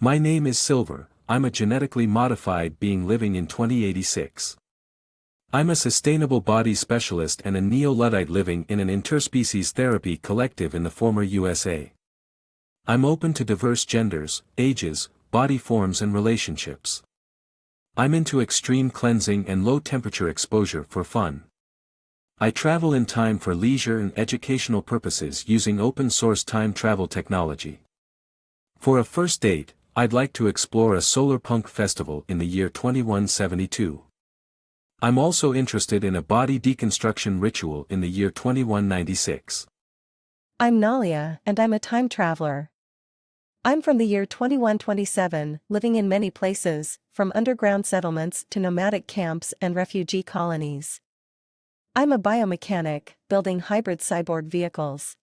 My name is Silver, I'm a genetically modified being living in 2086. I'm a sustainable body specialist and a neo-Luddite living in an interspecies therapy collective in the former USA. I'm open to diverse genders, ages, body forms and relationships. I'm into extreme cleansing and low-temperature exposure for fun. I travel in time for leisure and educational purposes using open-source time travel technology. For a first date, I'd like to explore a solar punk festival in the year 2172. I'm also interested in a body deconstruction ritual in the year 2196. I'm Nalia, and I'm a time traveler. I'm from the year 2127, living in many places, from underground settlements to nomadic camps and refugee colonies. I'm a biomechanic, building hybrid cyborg vehicles.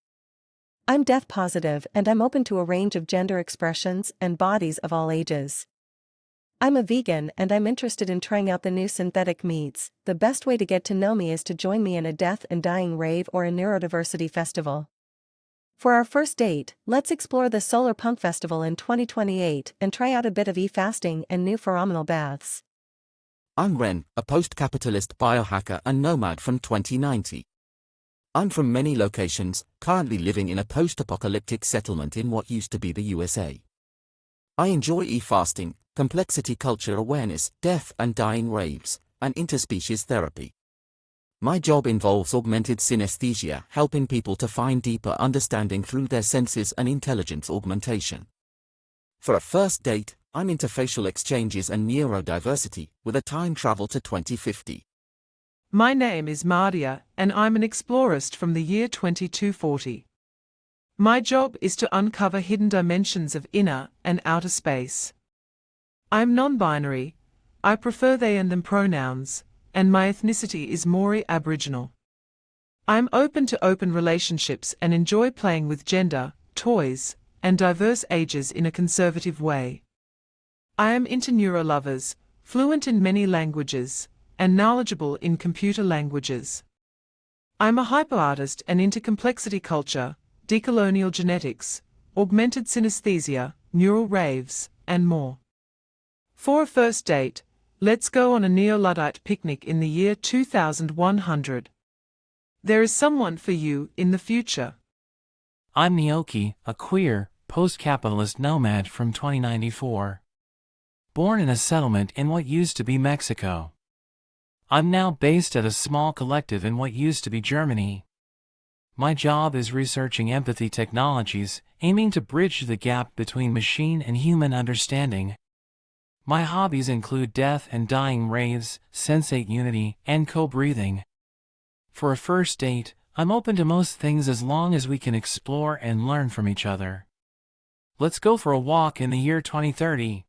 I'm death positive and I'm open to a range of gender expressions and bodies of all ages. I'm a vegan and I'm interested in trying out the new synthetic meats. The best way to get to know me is to join me in a death and dying rave or a neurodiversity festival. For our first date, let's explore the Solar Punk Festival in 2028 and try out a bit of e-fasting and new pheromonal baths. I'm Ren, a post-capitalist biohacker and nomad from 2090. I'm from many locations, currently living in a post-apocalyptic settlement in what used to be the USA. I enjoy e-fasting, complexity culture awareness, death and dying raves, and interspecies therapy. My job involves augmented synesthesia, helping people to find deeper understanding through their senses and intelligence augmentation. For a first date, I'm into facial exchanges and neurodiversity, with a time travel to 2050. My name is Mardia, and I'm an explorist from the year 2240. My job is to uncover hidden dimensions of inner and outer space. I'm non-binary, I prefer they and them pronouns, and my ethnicity is Maori Aboriginal. I'm open to open relationships and enjoy playing with gender, toys, and diverse ages in a conservative way. I am into neurolovers, fluent in many languages, and knowledgeable in computer languages. I'm a hyperartist and into complexity culture, decolonial genetics, augmented synesthesia, neural raves, and more. For a first date, let's go on a neo-Luddite picnic in the year 2100. There is someone for you in the future. I'm Nioki, a queer, post-capitalist nomad from 2094. Born in a settlement in what used to be Mexico. I'm now based at a small collective in what used to be Germany. My job is researching empathy technologies, aiming to bridge the gap between machine and human understanding. My hobbies include death and dying raves, sensate unity, and co-breathing. For a first date, I'm open to most things as long as we can explore and learn from each other. Let's go for a walk in the year 2030.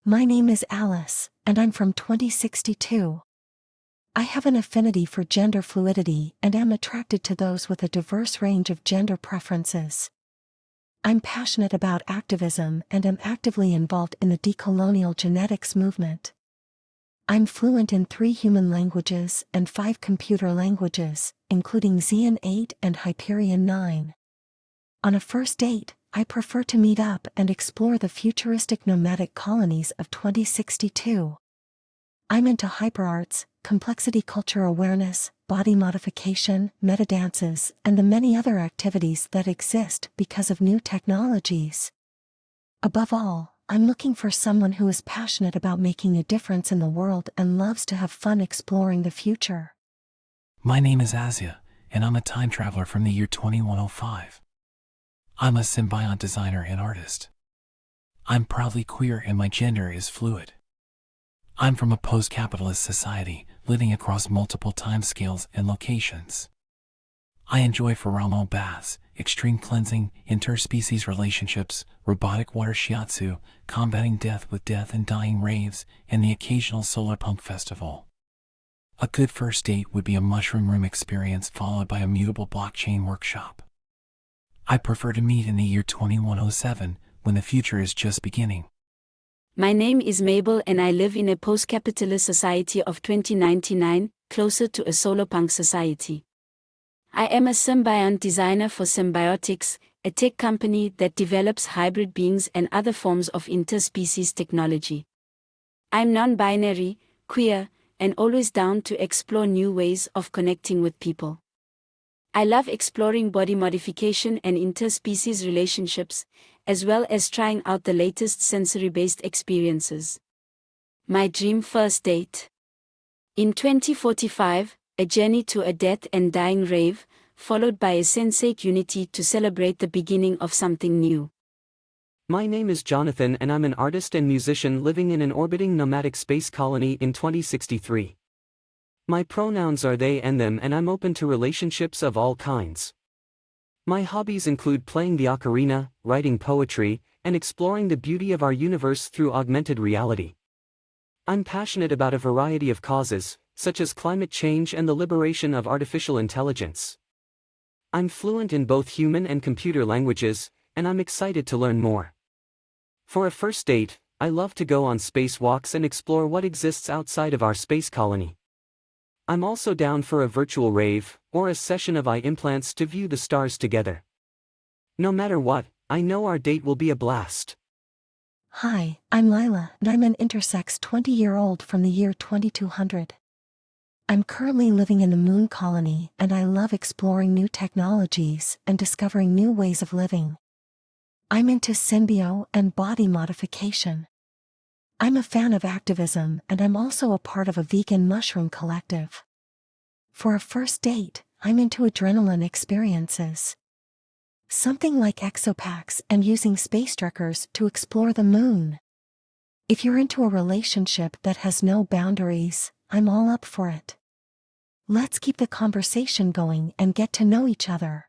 My name is Alice, and I'm from 2062. I have an affinity for gender fluidity and am attracted to those with a diverse range of gender preferences. I'm passionate about activism and am actively involved in the decolonial genetics movement. I'm fluent in 3 human languages and 5 computer languages, including Xeon 8 and Hyperion 9. On a first date, I prefer to meet up and explore the futuristic nomadic colonies of 2062. I'm into hyperarts, complexity culture awareness, body modification, metadances, and the many other activities that exist because of new technologies. Above all, I'm looking for someone who is passionate about making a difference in the world and loves to have fun exploring the future. My name is Azia, and I'm a time traveler from the year 2105. I'm a symbiont designer and artist. I'm proudly queer and my gender is fluid. I'm from a post-capitalist society, living across multiple timescales and locations. I enjoy pheromonal baths, extreme cleansing, interspecies relationships, robotic water shiatsu, combating death with death and dying raves, and the occasional solar punk festival. A good first date would be a mushroom room experience followed by a mutable blockchain workshop. I prefer to meet in the year 2107, when the future is just beginning. My name is Mabel and I live in a post-capitalist society of 2099, closer to a solar punk society. I am a symbiont designer for symbiotics, a tech company that develops hybrid beings and other forms of interspecies technology. I'm non-binary, queer, and always down to explore new ways of connecting with people. I love exploring body modification and interspecies relationships, as well as trying out the latest sensory-based experiences. My dream first date. In 2045, a journey to a death and dying rave, followed by a sensate unity to celebrate the beginning of something new. My name is Jonathan and I'm an artist and musician living in an orbiting nomadic space colony in 2063. My pronouns are they and them and I'm open to relationships of all kinds. My hobbies include playing the ocarina, writing poetry, and exploring the beauty of our universe through augmented reality. I'm passionate about a variety of causes, such as climate change and the liberation of artificial intelligence. I'm fluent in both human and computer languages, and I'm excited to learn more. For a first date, I love to go on spacewalks and explore what exists outside of our space colony. I'm also down for a virtual rave, or a session of eye implants to view the stars together. No matter what, I know our date will be a blast. Hi, I'm Lila, and I'm an intersex 20-year-old from the year 2200. I'm currently living in a moon colony, and I love exploring new technologies and discovering new ways of living. I'm into symbio and body modification. I'm a fan of activism, and I'm also a part of a vegan mushroom collective. For a first date, I'm into adrenaline experiences. Something like exopacks and using space trekkers to explore the moon. If you're into a relationship that has no boundaries, I'm all up for it. Let's keep the conversation going and get to know each other.